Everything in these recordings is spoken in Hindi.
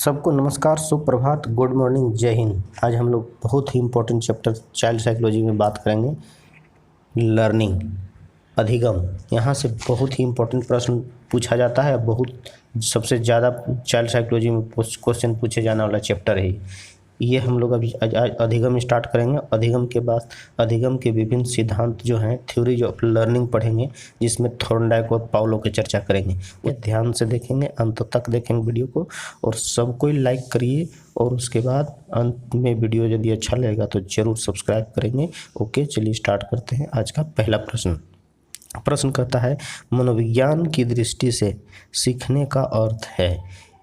सबको नमस्कार, सुप्रभात, गुड मॉर्निंग, जय हिंद। आज हम लोग बहुत ही इम्पोर्टेंट चैप्टर चाइल्ड साइकोलॉजी में बात करेंगे। लर्निंग, अधिगम। यहाँ से बहुत ही इम्पोर्टेंट प्रश्न पूछा जाता है। बहुत सबसे ज़्यादा चाइल्ड साइकोलॉजी में क्वेश्चन पूछे जाने वाला चैप्टर है ये। हम लोग अभी अधिगम स्टार्ट करेंगे। अधिगम के बाद अधिगम के विभिन्न सिद्धांत जो हैं, थ्योरीज ऑफ लर्निंग पढ़ेंगे, जिसमें थॉर्नडाइक और पाउलो की चर्चा करेंगे। ये ध्यान से देखेंगे, अंत तक देखेंगे वीडियो को, और सब कोई लाइक करिए। और उसके बाद अंत में वीडियो यदि अच्छा लगेगा तो ज़रूर सब्सक्राइब करेंगे। ओके, चलिए स्टार्ट करते हैं। आज का पहला प्रश्न कहता है, मनोविज्ञान की दृष्टि से सीखने का अर्थ है,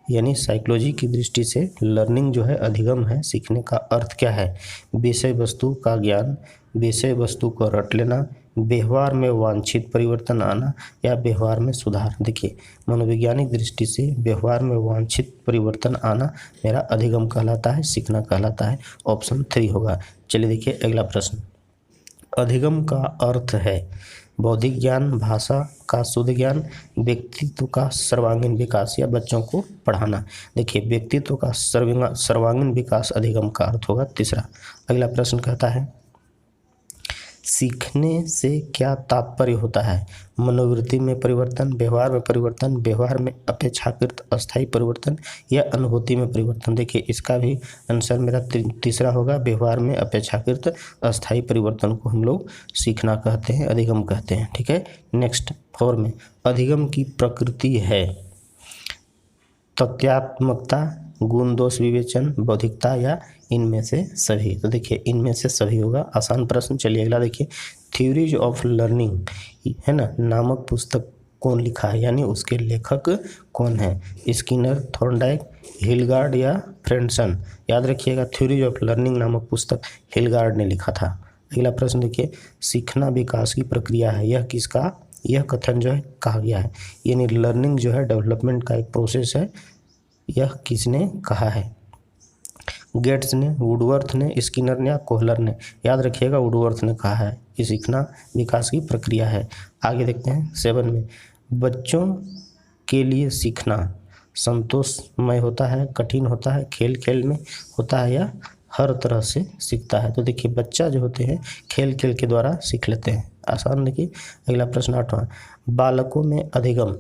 यानी साइकोलॉजी की दृष्टि से लर्निंग जो है, अधिगम है, सीखने का अर्थ क्या है? विषय वस्तु का ज्ञान, विषय वस्तु को रट लेना, व्यवहार में वांछित परिवर्तन आना, या व्यवहार में सुधार। देखिए, मनोवैज्ञानिक दृष्टि से व्यवहार में वांछित परिवर्तन आना मेरा अधिगम कहलाता है, सीखना कहलाता है। ऑप्शन 3 होगा। चलिए देखिए अगला प्रश्न। अधिगम का अर्थ है बौद्धिक ज्ञान, भाषा का शुद्ध ज्ञान, व्यक्तित्व का सर्वांगीण विकास, या बच्चों को पढ़ाना। देखिए, व्यक्तित्व का सर्वांगीण विकास अधिगम का अर्थ होगा। तीसरा अगला प्रश्न कहता है, सीखने से क्या तात्पर्य होता है? मनोवृत्ति में परिवर्तन, व्यवहार में परिवर्तन, व्यवहार में अपेक्षाकृत अस्थायी परिवर्तन, या अनुभूति में परिवर्तन। देखिए, इसका भी आंसर मेरा तीसरा होगा। व्यवहार में अपेक्षाकृत अस्थायी परिवर्तन को हम लोग सीखना कहते हैं, अधिगम कहते हैं। ठीक है। नेक्स्ट 4 में, अधिगम की प्रकृति है तथ्यात्मकता, गुण दोष विवेचन, बौद्धिकता, या इनमें से सभी। तो देखिए, इनमें से सभी होगा। आसान प्रश्न। चलिए अगला देखिए, थ्योरीज ऑफ लर्निंग है ना नामक पुस्तक कौन लिखा है, यानी उसके लेखक कौन है? स्किनर, थॉर्नडाइक, हिलगार्ड, या फ्रेंडसन। याद रखिएगा, थ्योरीज ऑफ लर्निंग नामक पुस्तक हिलगार्ड ने लिखा था। अगला प्रश्न देखिए, सीखना विकास की प्रक्रिया है, यह किसका यह कथन जो है कहा गया है? यानी लर्निंग जो है डेवलपमेंट का एक प्रोसेस है, यह किसने कहा है? गेट्स ने, वुडवर्थ ने, स्किनर ने, या कोहलर ने। याद रखिएगा, वुडवर्थ ने कहा है कि सीखना विकास की प्रक्रिया है। आगे देखते हैं 7 में, बच्चों के लिए सीखना संतोषमय होता है, कठिन होता है, खेल खेल में होता है, या हर तरह से सीखता है? तो देखिए, बच्चा जो होते हैं खेल खेल के द्वारा सीख लेते हैं। आसान। देखिए अगला प्रश्न 8वां, बालकों में अधिगम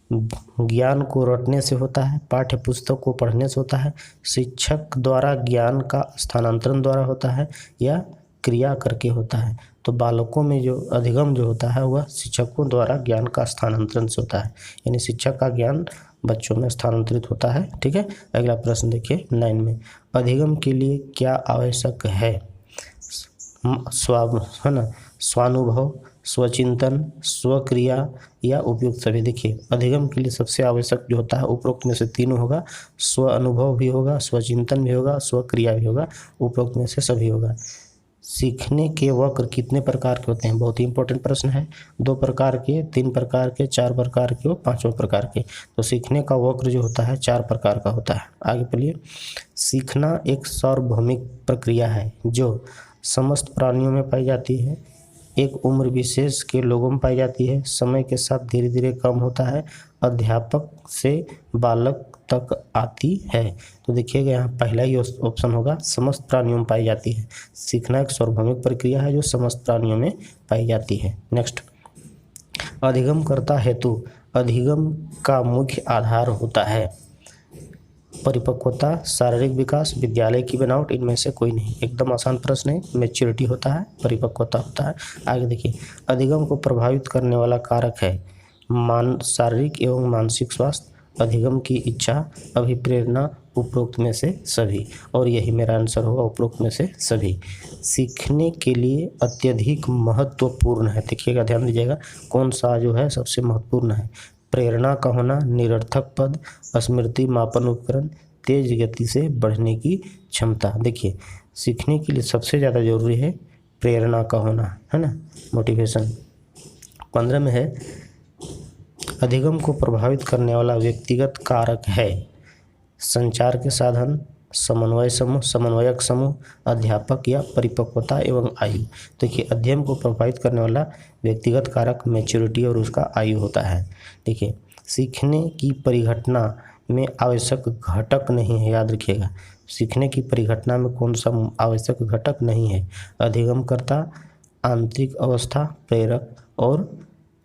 ज्ञान को रटने से होता है, पाठ्य पुस्तक को पढ़ने से होता है, शिक्षक द्वारा ज्ञान का स्थानांतरण द्वारा होता है, या क्रिया करके होता है? तो बालकों में जो अधिगम जो होता है वह शिक्षकों द्वारा ज्ञान का स्थानांतरण से होता है, यानी शिक्षक का ज्ञान बच्चों में स्थानांतरित होता है। ठीक है। अगला प्रश्न देखिए 9 में, अधिगम के लिए क्या आवश्यक है? स्वानुभव, स्वचिंतन, स्वक्रिया, या उपयुक्त सभी। देखिए, अधिगम के लिए सबसे आवश्यक जो होता है उपरोक्त में से तीनों होगा। स्व अनुभव भी होगा, स्वचिंतन भी होगा, स्वक्रिया भी होगा, उपरोक्त में से सभी होगा। सीखने के वक्र कितने प्रकार के होते हैं? बहुत ही इंपॉर्टेंट प्रश्न है। 2 प्रकार के, 3 प्रकार के, 4 प्रकार के और 5वें प्रकार के। तो सीखने का वक्र जो होता है 4 प्रकार का होता है। आगे पढ़िए, सीखना एक सार्वभौमिक प्रक्रिया है जो समस्त प्राणियों में पाई जाती है, एक उम्र विशेष के लोगों में पाई जाती है, समय के साथ धीरे धीरे कम होता है, अध्यापक से बालक तक आती है। तो देखिएगा, यहाँ पहला ही ऑप्शन होगा, समस्त प्राणियों में पाई जाती है। सीखना एक सार्वभौमिक प्रक्रिया है जो समस्त प्राणियों में पाई जाती है। नेक्स्ट, अधिगम करता हेतु अधिगम का मुख्य आधार होता है परिपक्वता, शारीरिक विकास, विद्यालय की बनावट, इनमें से कोई नहीं। एकदम आसान प्रश्न है। मैच्योरिटी होता है, परिपक्वता होता है। आगे देखिए, अधिगम को प्रभावित करने वाला कारक है शारीरिक एवं मानसिक स्वास्थ्य, अधिगम की इच्छा, अभिप्रेरणा, उपरोक्त में से सभी। और यही मेरा आंसर होगा, उपरोक्त में से सभी। सीखने के लिए अत्यधिक महत्वपूर्ण है, देखिएगा, ध्यान दीजिएगा, कौन सा जो है सबसे महत्वपूर्ण है? प्रेरणा का होना, निरर्थक पद, स्मृति मापन उपकरण, तेज गति से बढ़ने की क्षमता। देखिए, सीखने के लिए सबसे ज़्यादा जरूरी है प्रेरणा का होना, है ना, मोटिवेशन। 15 में है, अधिगम को प्रभावित करने वाला व्यक्तिगत कारक है संचार के साधन, समन्वयक समूह, अध्यापक, या परिपक्वता एवं आयु। देखिए, अध्ययन को प्रभावित करने वाला व्यक्तिगत कारक मैच्योरिटी और उसका आयु होता है। देखिए, सीखने की परिघटना में आवश्यक घटक नहीं है। याद रखिएगा, सीखने की परिघटना में कौन सा आवश्यक घटक नहीं है? अधिगमकर्ता, आंतरिक अवस्था, प्रेरक और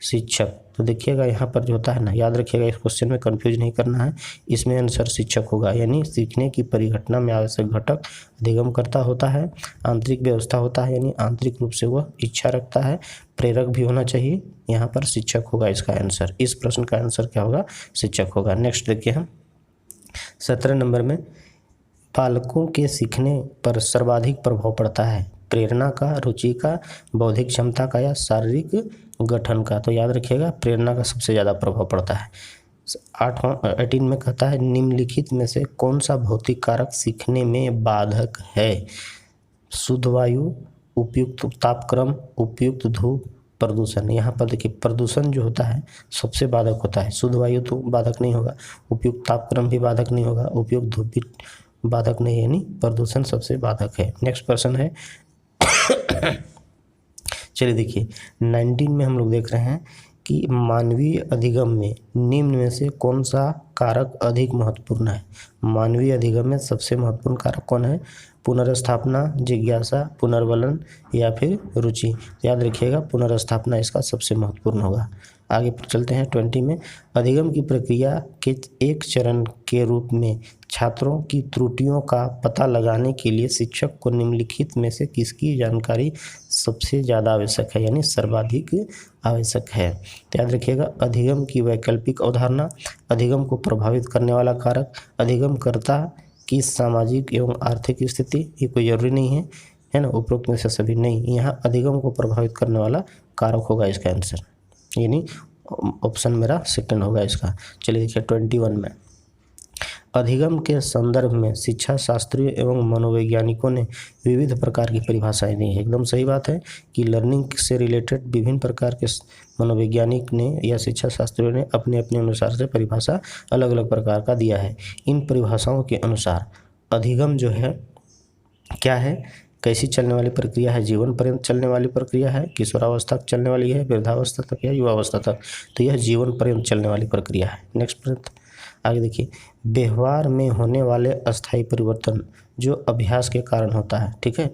शिक्षक। तो देखिएगा यहाँ पर जो होता है ना, याद रखिएगा, इस क्वेश्चन में कंफ्यूज नहीं करना है, इसमें आंसर शिक्षक होगा। यानी सीखने की परिघटना में आवश्यक घटक अधिगमकर्ता होता है, आंतरिक व्यवस्था होता है यानी आंतरिक रूप से वह इच्छा रखता है, प्रेरक भी होना चाहिए, यहाँ पर शिक्षक होगा इसका आंसर। इस प्रश्न का आंसर क्या होगा? शिक्षक होगा। नेक्स्ट देखिए हम 17 नंबर में, बालकों के सीखने पर सर्वाधिक प्रभाव पड़ता है प्रेरणा का, रुचि का, बौद्धिक क्षमता का या शारीरिक गठन का? तो याद रखिएगा प्रेरणा का सबसे ज़्यादा प्रभाव पड़ता है। 18 में कहता है निम्नलिखित में से कौन सा भौतिक कारक सीखने में बाधक है? शुद्ध वायु, उपयुक्त तापक्रम, उपयुक्त धूप, प्रदूषण। यहाँ पर देखिए प्रदूषण जो होता है सबसे बाधक होता है। शुद्ध वायु तो बाधक नहीं होगा, उपयुक्त तापक्रम भी बाधक नहीं होगा, उपयुक्त धूप भी बाधक नहीं है, यानी प्रदूषण सबसे बाधक है। नेक्स्ट प्रश्न है चलिए देखिए 19 में हम लोग देख रहे हैं कि मानवीय अधिगम में निम्न में से कौन सा कारक अधिक महत्वपूर्ण है? मानवीय अधिगम में सबसे महत्वपूर्ण कारक कौन है? पुनर्स्थापना, जिज्ञासा, पुनर्वलन या फिर रुचि? याद रखिएगा पुनर्स्थापना इसका सबसे महत्वपूर्ण होगा। आगे चलते हैं 20 में, अधिगम की प्रक्रिया के एक चरण के रूप में छात्रों की त्रुटियों का पता लगाने के लिए शिक्षक को निम्नलिखित में से किसकी जानकारी सबसे ज़्यादा आवश्यक है, यानी सर्वाधिक आवश्यक है? तो याद रखिएगा अधिगम की वैकल्पिक अवधारणा, अधिगम को प्रभावित करने वाला कारक, अधिगमकर्ता की सामाजिक एवं आर्थिक स्थिति, ये कोई जरूरी नहीं है ना, उपरोक्त में से सभी नहीं, यहाँ अधिगम को प्रभावित करने वाला कारक होगा इसका आंसर, यानी ऑप्शन मेरा सेकंड होगा इसका। चलिए देखिए 21 में, अधिगम के संदर्भ में शिक्षा शास्त्रियों एवं मनोवैज्ञानिकों ने विविध प्रकार की परिभाषाएं दी हैं। एकदम सही बात है कि लर्निंग से रिलेटेड विभिन्न प्रकार के मनोवैज्ञानिक ने या शिक्षा शास्त्रियों ने अपने अपने अनुसार से परिभाषा अलग अलग प्रकार का दिया है। इन परिभाषाओं के अनुसार अधिगम जो है क्या है, कैसी चलने वाली प्रक्रिया है? जीवन पर्यंत चलने वाली प्रक्रिया है, किशोरावस्था तक चलने वाली है, वृद्धावस्था तक या युवावस्था तक? तो यह जीवन पर्यंत चलने वाली प्रक्रिया है। नेक्स्ट प्रश्न आगे देखिए, व्यवहार में होने वाले अस्थायी परिवर्तन जो अभ्यास के कारण होता है, ठीक है,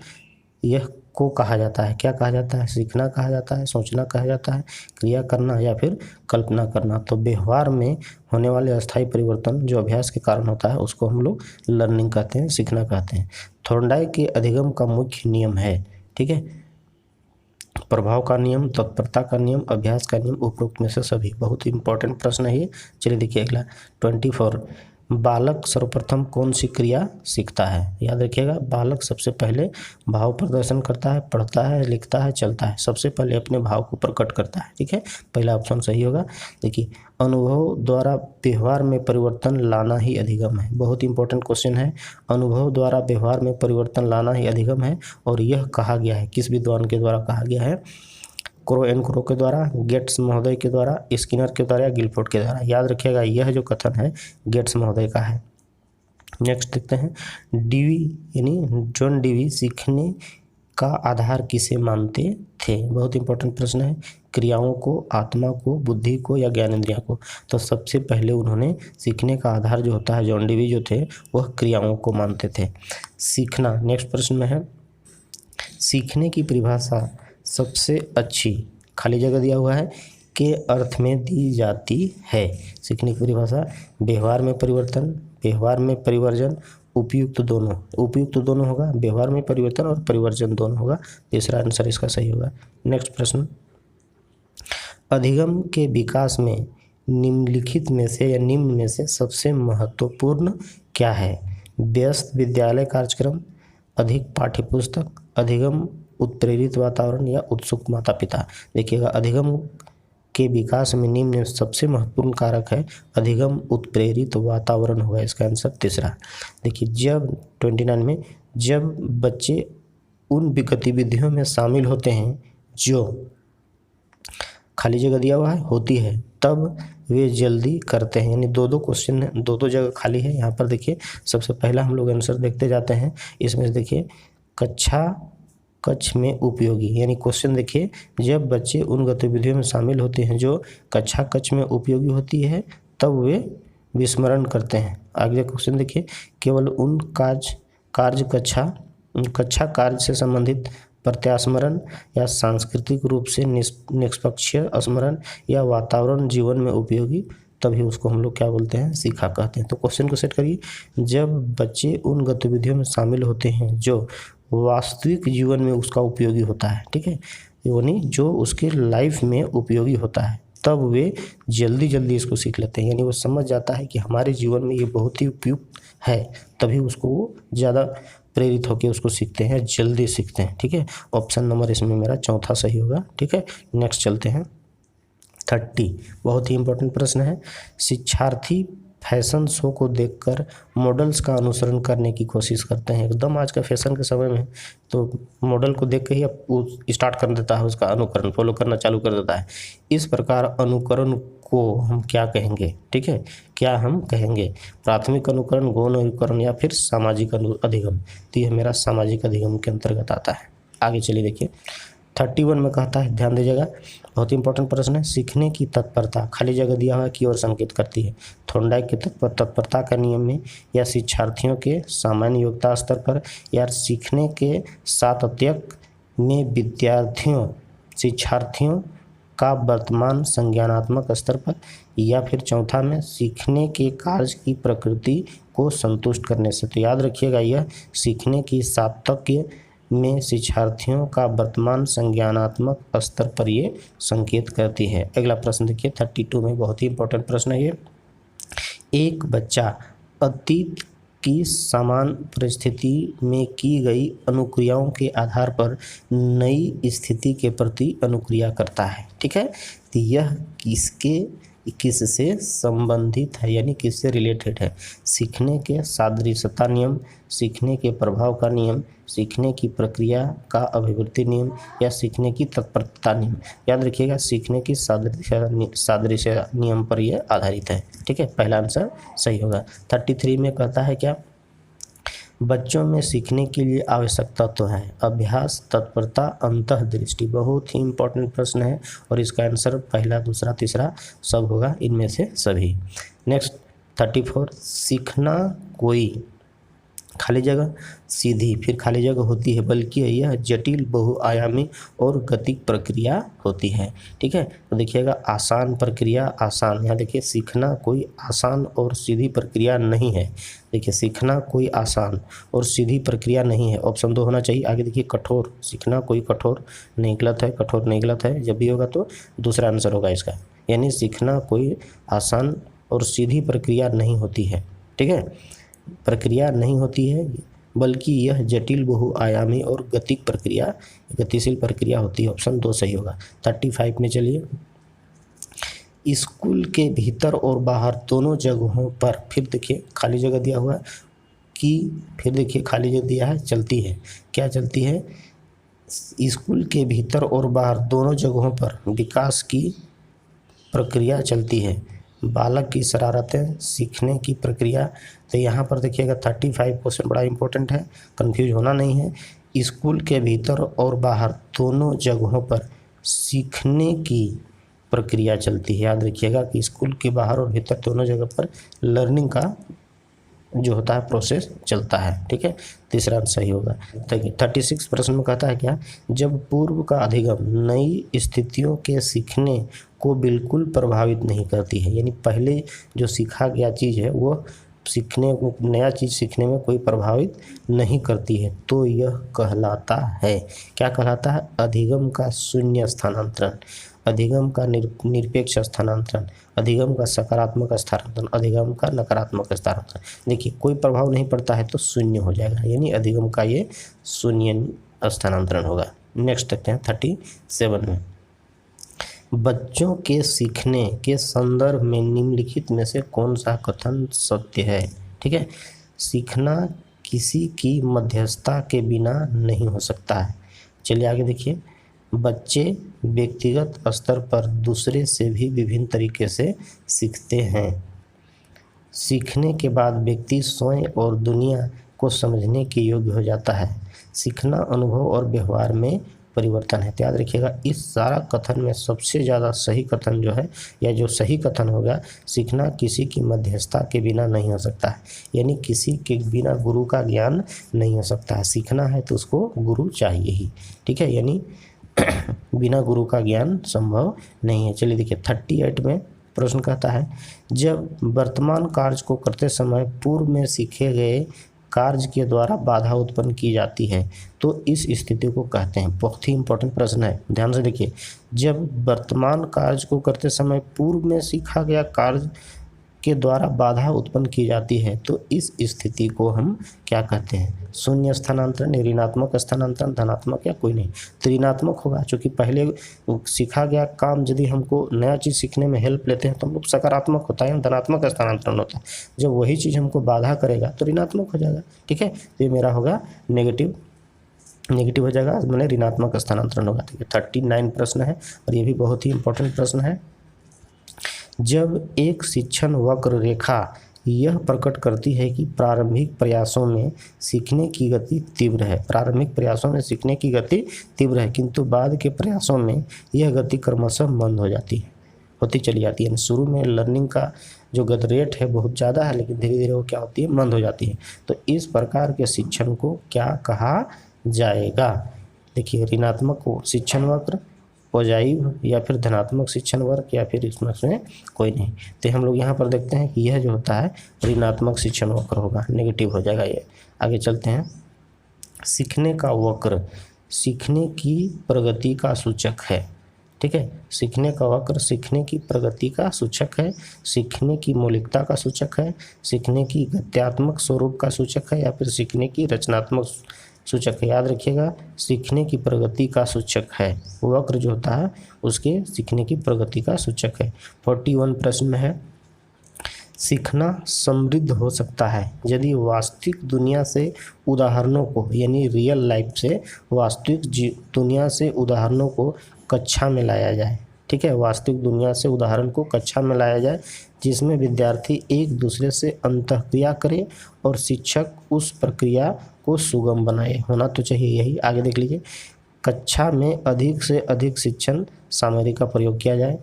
यह को कहा जाता है, क्या कहा जाता है? सीखना कहा जाता है, सोचना कहा जाता है, क्रिया करना या फिर कल्पना करना? तो व्यवहार में होने वाले अस्थायी परिवर्तन जो अभ्यास के कारण होता है उसको हम लोग लर्निंग कहते हैं, सीखना कहते हैं। थॉर्नडाइक के अधिगम का मुख्य नियम है, ठीक है, प्रभाव का नियम, तत्परता का नियम, अभ्यास का नियम, उपरोक्त में से सभी। बहुत ही इंपॉर्टेंट प्रश्न है ये। चलिए देखिए अगला 24, बालक सर्वप्रथम कौन सी क्रिया सीखता है? याद रखिएगा बालक सबसे पहले भाव प्रदर्शन करता है, पढ़ता है, लिखता है, चलता है, सबसे पहले अपने भाव को प्रकट करता है, ठीक है, पहला ऑप्शन सही होगा। देखिए अनुभव द्वारा व्यवहार में परिवर्तन लाना ही अधिगम है। बहुत इंपॉर्टेंट क्वेश्चन है, अनुभव द्वारा व्यवहार में परिवर्तन लाना ही अधिगम है, और यह कहा गया है किस विद्वान के द्वारा कहा गया है? क्रो एंड क्रो के द्वारा, गेट्स महोदय के द्वारा, स्किनर के द्वारा या गिलफोर्ड के द्वारा? याद रखिएगा यह जो कथन है गेट्स महोदय का है। नेक्स्ट देखते हैं, डीवी यानी जॉन डीवी सीखने का आधार किसे मानते थे? बहुत इंपॉर्टेंट प्रश्न है, क्रियाओं को, आत्मा को, बुद्धि को या ज्ञानेंद्रिया को? तो सबसे पहले उन्होंने सीखने का आधार जो होता है जॉन डीवी जो थे वह क्रियाओं को मानते थे। सीखना नेक्स्ट प्रश्न में है, सीखने की परिभाषा सबसे अच्छी खाली जगह दिया हुआ है के अर्थ में दी जाती है। सीखने की परिभाषा व्यवहार में परिवर्तन, व्यवहार में परिवर्जन, उपयुक्त दोनों होगा, व्यवहार में परिवर्तन और परिवर्जन दोनों होगा, तीसरा आंसर इसका सही होगा। नेक्स्ट प्रश्न, अधिगम के विकास में निम्नलिखित में से या निम्न में से सबसे महत्वपूर्ण क्या है? व्यस्त विद्यालय कार्यक्रम, अधिक पाठ्यपुस्तक, अधिगम उत्प्रेरित वातावरण या उत्सुक माता पिता? देखिएगा अधिगम के विकास में निम्न में सबसे महत्वपूर्ण कारक है अधिगम उत्प्रेरित वातावरण होगा इसका आंसर तीसरा। देखिए जब 29 में, जब बच्चे उन गतिविधियों में शामिल होते हैं जो खाली जगह दिया हुआ है होती है तब वे जल्दी करते हैं, यानी दो क्वेश्चन है, दो जगह खाली है। यहाँ पर देखिए सबसे पहला हम लोग आंसर देखते जाते हैं, इसमें से देखिए कक्ष में उपयोगी, यानी क्वेश्चन देखिए जब बच्चे उन गतिविधियों में शामिल होते हैं जो कक्षा कक्ष में उपयोगी होती है तब वे विस्मरण करते हैं। आगे क्वेश्चन देखिए, केवल उन कक्षा कार्य से संबंधित प्रत्यास्मरण या सांस्कृतिक रूप से निष्पक्ष स्मरण या वातावरण जीवन में उपयोगी, तभी उसको हम लोग क्या बोलते हैं, सीखा कहते हैं। तो क्वेश्चन को सेट करिए, जब बच्चे उन गतिविधियों में शामिल होते हैं जो वास्तविक जीवन में उसका उपयोगी होता है, ठीक है, यानी जो उसके लाइफ में उपयोगी होता है, तब वे जल्दी जल्दी इसको सीख लेते हैं। यानी वो समझ जाता है कि हमारे जीवन में ये बहुत ही उपयुक्त है, तभी उसको वो ज़्यादा प्रेरित होकर उसको सीखते हैं, जल्दी सीखते हैं। ठीक है, ऑप्शन नंबर इसमें मेरा चौथा सही होगा। ठीक है, नेक्स्ट चलते हैं 30, बहुत ही इंपॉर्टेंट प्रश्न है। शिक्षार्थी फैशन शो को देखकर मॉडल्स का अनुसरण करने की कोशिश करते हैं। एकदम आज का फैशन के समय में तो मॉडल को देख के ही वो स्टार्ट कर देता है, उसका अनुकरण फॉलो करना चालू कर देता है। इस प्रकार अनुकरण को हम क्या कहेंगे, ठीक है, क्या हम कहेंगे, प्राथमिक अनुकरण, गौण अनुकरण या फिर सामाजिक अधिगम। तो यह मेरा सामाजिक अधिगम के अंतर्गत आता है। आगे चलिए देखिए 31 में कहता है, ध्यान दीजिएगा, बहुत ही इंपॉर्टेंट प्रश्न है। सीखने की तत्परता खाली जगह दिया हुआ की ओर संकेत करती है। थॉर्नडाइक की तत्परता का नियम में या शिक्षार्थियों के सामान्य योग्यता स्तर पर या सीखने के सातत्य में शिक्षार्थियों का वर्तमान संज्ञानात्मक स्तर पर, या फिर चौथा में सीखने के कार्य की प्रकृति को संतुष्ट करने से। तो याद रखिएगा, यह सीखने की सातत्य में शिक्षार्थियों का वर्तमान संज्ञानात्मक स्तर पर ये संकेत करती है। अगला प्रश्न देखिए 32 में, बहुत ही इंपॉर्टेंट प्रश्न है ये। एक बच्चा अतीत की समान परिस्थिति में की गई अनुक्रियाओं के आधार पर नई स्थिति के प्रति अनुक्रिया करता है। ठीक है, तो यह किससे संबंधित है, यानी किससे रिलेटेड है। सीखने के सादृश्यता नियम, सीखने के प्रभाव का नियम, सीखने की प्रक्रिया का अभिवृद्धि नियम या सीखने की तत्परता नियम। याद रखिएगा, सीखने की सादृश्य नियम पर यह आधारित है। ठीक है, पहला आंसर सही होगा। 33 में कहता है क्या, बच्चों में सीखने के लिए आवश्यकता तो है अभ्यास, तत्परता, अंतःदृष्टि। बहुत ही इंपॉर्टेंट प्रश्न है और इसका आंसर पहला, दूसरा, तीसरा सब होगा, इनमें से सभी। नेक्स्ट 34, सीखना कोई खाली जगह सीधी फिर खाली जगह होती है, बल्कि यह जटिल बहुआयामी और गतिक प्रक्रिया होती है। ठीक है, तो देखिएगा आसान प्रक्रिया, आसान, यहाँ देखिए सीखना कोई आसान और सीधी प्रक्रिया नहीं है। देखिए सीखना कोई आसान और सीधी प्रक्रिया नहीं है, ऑप्शन 2 होना चाहिए। आगे देखिए कठोर, सीखना कोई कठोर नहीं, गलत है, कठोर नहीं गलत है, जब भी होगा तो दूसरा आंसर होगा इसका। यानी सीखना कोई आसान और सीधी प्रक्रिया नहीं होती है। ठीक है, प्रक्रिया नहीं होती है, बल्कि यह जटिल बहुआयामी और गतिक प्रक्रिया, गतिशील प्रक्रिया होती है। ऑप्शन 2 सही होगा। 35 में चलिए, स्कूल के भीतर और बाहर दोनों जगहों पर, फिर देखिए खाली जगह दिया हुआ है कि, फिर देखिए खाली जगह दिया है, चलती है, क्या चलती है, स्कूल के भीतर और बाहर दोनों जगहों पर विकास की प्रक्रिया चलती है। बालक की शरारतें, सीखने की प्रक्रिया। तो यहाँ पर देखिएगा 35 क्वेश्चन बड़ा इंपॉर्टेंट है, कंफ्यूज होना नहीं है। स्कूल के भीतर और बाहर दोनों जगहों पर सीखने की प्रक्रिया चलती है। याद रखिएगा कि स्कूल के बाहर और भीतर दोनों जगह पर लर्निंग का जो होता है प्रोसेस चलता है। ठीक है, तीसरा सही होगा। 36 प्रश्न में कहता है क्या, जब पूर्व का अधिगम नई स्थितियों के सीखने को बिल्कुल प्रभावित नहीं करती है, यानी पहले जो सीखा गया चीज़ है वो सीखने को, नया चीज़ सीखने में कोई प्रभावित नहीं करती है, तो यह कहलाता है, क्या कहलाता है, अधिगम का शून्य स्थानांतरण, अधिगम का निरपेक्ष स्थानांतरण, अधिगम का सकारात्मक स्थानांतरण, अधिगम का नकारात्मक स्थानांतरण। देखिए कोई प्रभाव नहीं पड़ता है तो शून्य हो जाएगा, यानी अधिगम का ये शून्य स्थानांतरण होगा। नेक्स्ट देखते हैं 37 में, बच्चों के सीखने के संदर्भ में निम्नलिखित में से कौन सा कथन सत्य है। ठीक है, सीखना किसी की मध्यस्थता के बिना नहीं हो सकता है। चलिए आगे देखिए, बच्चे व्यक्तिगत स्तर पर दूसरे से भी विभिन्न तरीके से सीखते हैं। सीखने के बाद व्यक्ति स्वयं और दुनिया को समझने के योग्य हो जाता है। सीखना अनुभव और व्यवहार में परिवर्तन है। तो याद रखिएगा इस सारा कथन में सबसे ज़्यादा सही कथन जो है या जो सही कथन होगा, सीखना किसी की मध्यस्थता के बिना नहीं हो सकता है, यानी किसी के बिना गुरु का ज्ञान नहीं हो सकता है। सीखना है तो उसको गुरु चाहिए ही, ठीक है, यानी बिना गुरु का ज्ञान संभव नहीं है। चलिए देखिए 38 में प्रश्न कहता है, जब वर्तमान कार्य को करते समय पूर्व में सीखे गए कार्य के द्वारा बाधा उत्पन्न की जाती है तो इस स्थिति को कहते हैं। बहुत ही इंपॉर्टेंट प्रश्न है, ध्यान से देखिए। जब वर्तमान कार्य को करते समय पूर्व में सीखा गया कार्य के द्वारा बाधा उत्पन्न की जाती है तो इस स्थिति को हम क्या कहते हैं? शून्य स्थानांतरण, ऋणात्मक स्थानांतरण, धनात्मक या कोई नहीं। तो ऋणात्मक होगा, क्योंकि पहले सीखा गया काम यदि हमको नया चीज़ सीखने में हेल्प लेते हैं तो हम लोग सकारात्मक होता है, धनात्मक स्थानांतरण होता है। जब वही चीज़ हमको बाधा करेगा तो ऋणात्मक हो जाएगा, ठीक है। तो ये मेरा होगा नेगेटिव हो जाएगा, मैंने ऋणात्मक स्थानांतरण होगा, ठीक है। 39 प्रश्न है और ये भी बहुत ही इंपॉर्टेंट प्रश्न है। जब एक शिक्षण वक्र रेखा यह प्रकट करती है कि प्रारंभिक प्रयासों में सीखने की गति तीव्र है, प्रारंभिक प्रयासों में सीखने की गति तीव्र है, किंतु बाद के प्रयासों में यह गति क्रमशः मंद हो जाती है, होती चली जाती है। शुरू में लर्निंग का जो गति रेट है बहुत ज़्यादा है, लेकिन धीरे धीरे वो क्या होती है? मंद हो जाती है। तो इस प्रकार के शिक्षण को क्या कहा जाएगा? देखिए ऋणात्मक शिक्षण वक्र, पॉजिटिव या फिर धनात्मक शिक्षण वक्र या फिर इसमें कोई नहीं। तो हम लोग यहाँ पर देखते हैं कि यह जो होता है ऋणात्मक शिक्षण वक्र होगा, नेगेटिव हो जाएगा ये। आगे चलते हैं। सीखने का वक्र सीखने की प्रगति का सूचक है, ठीक है। सीखने का वक्र सीखने की प्रगति का सूचक है, सीखने की मौलिकता का सूचक है, सीखने की गत्यात्मक स्वरूप का सूचक है या फिर सीखने की रचनात्मक सूचक है। याद रखिएगा सीखने की प्रगति का सूचक है, वक्र जो होता है उसके सीखने की प्रगति का सूचक है। 41 प्रश्न में है, सीखना समृद्ध हो सकता है यदि वास्तविक दुनिया से उदाहरणों को, यानी रियल लाइफ से वास्तविक दुनिया से उदाहरणों को कक्षा में लाया जाए, ठीक है। वास्तविक दुनिया से उदाहरण को कक्षा में लाया जाए जिसमें विद्यार्थी एक दूसरे से अंतःक्रिया करे और शिक्षक उस प्रक्रिया को सुगम बनाए, होना तो चाहिए यही। आगे देख लीजिए, कक्षा में अधिक से अधिक शिक्षण सामग्री का प्रयोग किया जाए,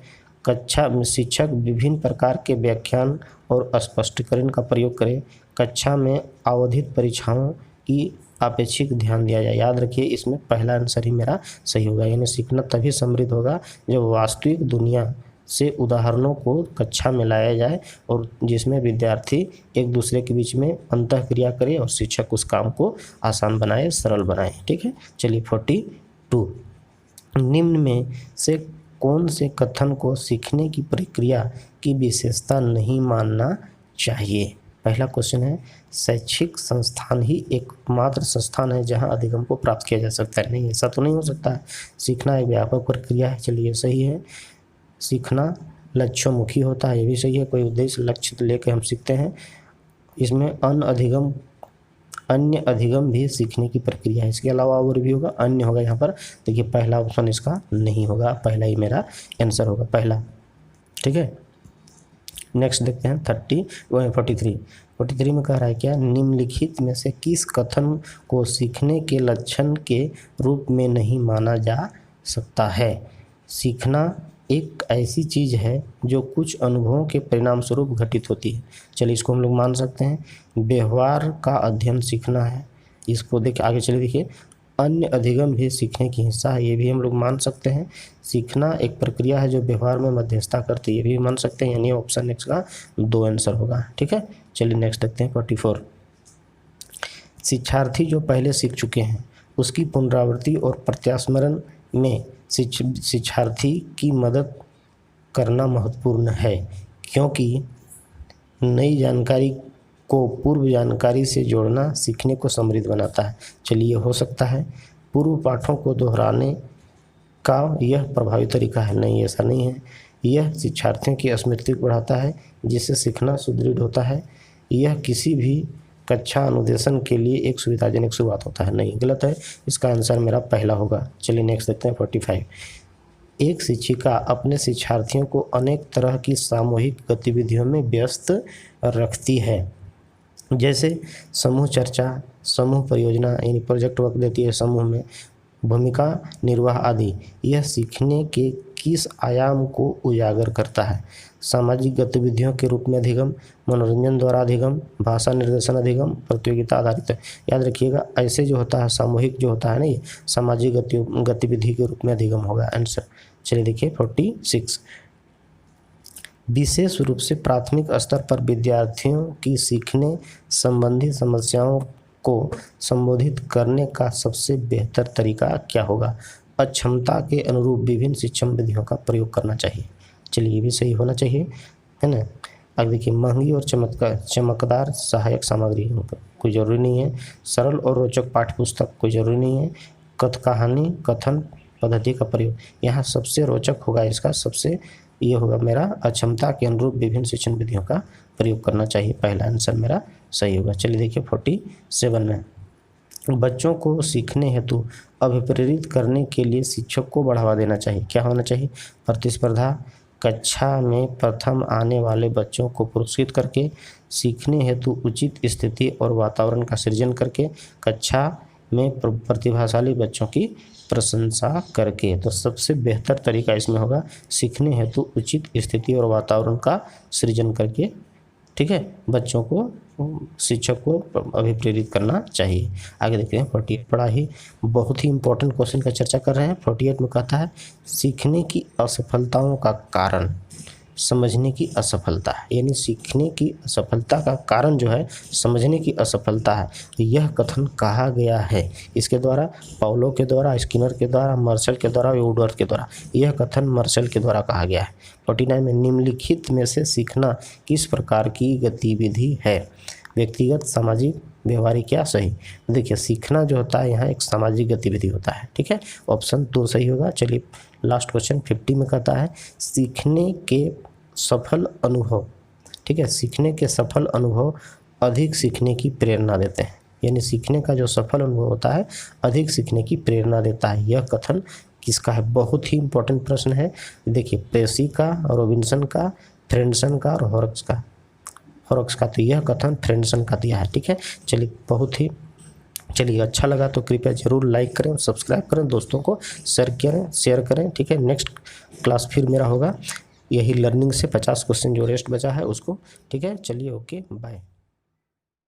कक्षा में शिक्षक विभिन्न प्रकार के व्याख्यान और स्पष्टीकरण का प्रयोग करें, कक्षा में अवधित परीक्षाओं की अपेक्षित ध्यान दिया जाए। याद रखिए इसमें पहला आंसर ही मेरा सही होगा, यानी सीखना तभी समृद्ध होगा जब वास्तविक दुनिया से उदाहरणों को कक्षा में लाया जाए और जिसमें विद्यार्थी एक दूसरे के बीच में अंतःक्रिया करे और शिक्षक उस काम को आसान बनाए, सरल बनाए, ठीक है। चलिए 42, निम्न में से कौन से कथन को सीखने की प्रक्रिया की विशेषता नहीं मानना चाहिए? पहला क्वेश्चन है, शैक्षिक संस्थान ही एकमात्र संस्थान है जहां अधिगम को प्राप्त किया जा सकता है। नहीं, ऐसा तो नहीं हो सकता है, सीखना एक व्यापक प्रक्रिया है। चलिए सही है, सीखना लक्ष्योन्मुखी होता है, ये भी सही है, कोई उद्देश्य लक्ष्य लेकर हम सीखते हैं। इसमें अन्य अधिगम भी सीखने की प्रक्रिया है, इसके अलावा और भी होगा, अन्य होगा यहाँ पर। देखिए पहला ऑप्शन इसका नहीं होगा, पहला ही मेरा आंसर होगा, पहला, ठीक है। नेक्स्ट देखते हैं 43 में कह रहा है क्या, निम्नलिखित में से किस कथन को सीखने के लक्षण के रूप में नहीं माना जा सकता है? सीखना एक ऐसी चीज़ है जो कुछ अनुभवों के परिणाम स्वरूप घटित होती है। चलिए इसको हम लोग मान सकते हैं, व्यवहार का अध्ययन सीखना है, इसको देख आगे चलिए देखिए, अन्य अधिगम भी सीखने की हिस्सा है, ये भी हम लोग मान सकते हैं। सीखना एक प्रक्रिया है जो व्यवहार में मध्यस्थता करती है, ये भी मान सकते हैं, यानी ऑप्शन नेक्स्ट का 2 आंसर होगा, ठीक है। चलिए नेक्स्ट देखते हैं 44, शिक्षार्थी जो पहले सीख चुके हैं उसकी पुनरावृत्ति और प्रत्यास्मरण में शिक्षार्थी की मदद करना महत्वपूर्ण है, क्योंकि नई जानकारी को पूर्व जानकारी से जोड़ना सीखने को समृद्ध बनाता है। चलिए हो सकता है पूर्व पाठों को दोहराने का यह प्रभावी तरीका है, नहीं ऐसा नहीं है। यह शिक्षार्थियों की स्मृति को बढ़ाता है जिससे सीखना सुदृढ़ होता है। यह किसी भी कक्षा अनुदेशन के लिए एक सुविधाजनक शुरुआत होता है, नहीं, गलत है, इसका आंसर मेरा पहला होगा। चलिए नेक्स्ट देखते हैं 45, एक शिक्षिका अपने शिक्षार्थियों को अनेक तरह की सामूहिक गतिविधियों में व्यस्त रखती है, जैसे समूह चर्चा, समूह परियोजना, यानी प्रोजेक्ट वर्क देती है समूह में, भूमिका निर्वाह आदि। यह सीखने के किस आयाम को उजागर करता है? सामाजिक गतिविधियों के रूप में अधिगम, मनोरंजन द्वारा अधिगम, भाषा निर्देशन अधिगम, प्रतियोगिता आधारित। याद रखिएगा, ऐसे जो होता है सामूहिक जो होता है ना, ये सामाजिक गतिविधि के रूप में अधिगम होगा आंसर। चलिए देखिए 46, विशेष रूप से प्राथमिक स्तर पर विद्यार्थियों की सीखने संबंधी समस्याओं को संबोधित करने का सबसे बेहतर तरीका क्या होगा? अक्षमता के अनुरूप विभिन्न शिक्षण विधियों का प्रयोग करना चाहिए। चलिए ये भी सही होना चाहिए, है ना। अब देखिए, महंगी और चमकदार सहायक सामग्री कोई ज़रूरी नहीं है। सरल और रोचक पाठ्यपुस्तक कोई ज़रूरी नहीं है। कहानी कथन पद्धति का प्रयोग, यहाँ सबसे रोचक होगा, इसका सबसे ये होगा मेरा अक्षमता के अनुरूप विभिन्न शिक्षण विधियों का प्रयोग करना चाहिए। पहला आंसर मेरा सही होगा। चलिए देखिए 47 में, बच्चों को सीखने हेतु अभिप्रेरित करने के लिए शिक्षक को बढ़ावा देना चाहिए। क्या होना चाहिए? प्रतिस्पर्धा, कक्षा में प्रथम आने वाले बच्चों को पुरस्कृत करके, सीखने हेतु उचित स्थिति और वातावरण का सृजन करके, कक्षा में प्रतिभाशाली बच्चों की प्रशंसा करके। तो सबसे बेहतर तरीका इसमें होगा सीखने हेतु उचित स्थिति और वातावरण का सृजन करके, ठीक है, बच्चों को शिक्षक को अभिप्रेरित करना चाहिए। आगे देखते हैं 48, बड़ा ही बहुत ही इंपॉर्टेंट क्वेश्चन का चर्चा कर रहे हैं। 48 में कहता है सीखने की असफलताओं का कारण समझने की असफलता है, यानी सीखने की असफलता का कारण जो है समझने की असफलता है। यह कथन कहा गया है इसके द्वारा, पाउलो के द्वारा, स्किनर के द्वारा, मार्शल के द्वारा, वुडवर्थ के द्वारा। यह कथन मार्शल के द्वारा कहा गया है। 49 में, निम्नलिखित में से सीखना किस प्रकार की गतिविधि है? व्यक्तिगत, सामाजिक, व्यवहारिक या सही? देखिए, सीखना जो होता है यहाँ एक सामाजिक गतिविधि होता है, ठीक है। ऑप्शन 2 सही होगा। चलिए लास्ट क्वेश्चन 50 में कहता है सीखने के सफल अनुभव, ठीक है, सीखने के सफल अनुभव अधिक सीखने की प्रेरणा देते हैं, यानी सीखने का जो सफल अनुभव होता है अधिक सीखने की प्रेरणा देता है। यह कथन किसका है? बहुत ही इंपॉर्टेंट प्रश्न है। देखिए, प्रेसी का, रॉबिन्सन का, फ्रेंडसन का और हॉरक्स का। तो यह कथन फ्रेंडसन का दिया है, ठीक है। चलिए बहुत ही, चलिए अच्छा लगा तो कृपया जरूर लाइक करें, सब्सक्राइब करें, दोस्तों को शेयर करें, ठीक है। नेक्स्ट क्लास फिर मेरा होगा यही लर्निंग से 50 क्वेश्चन जो रेस्ट बचा है उसको, ठीक है। चलिए ओके बाय।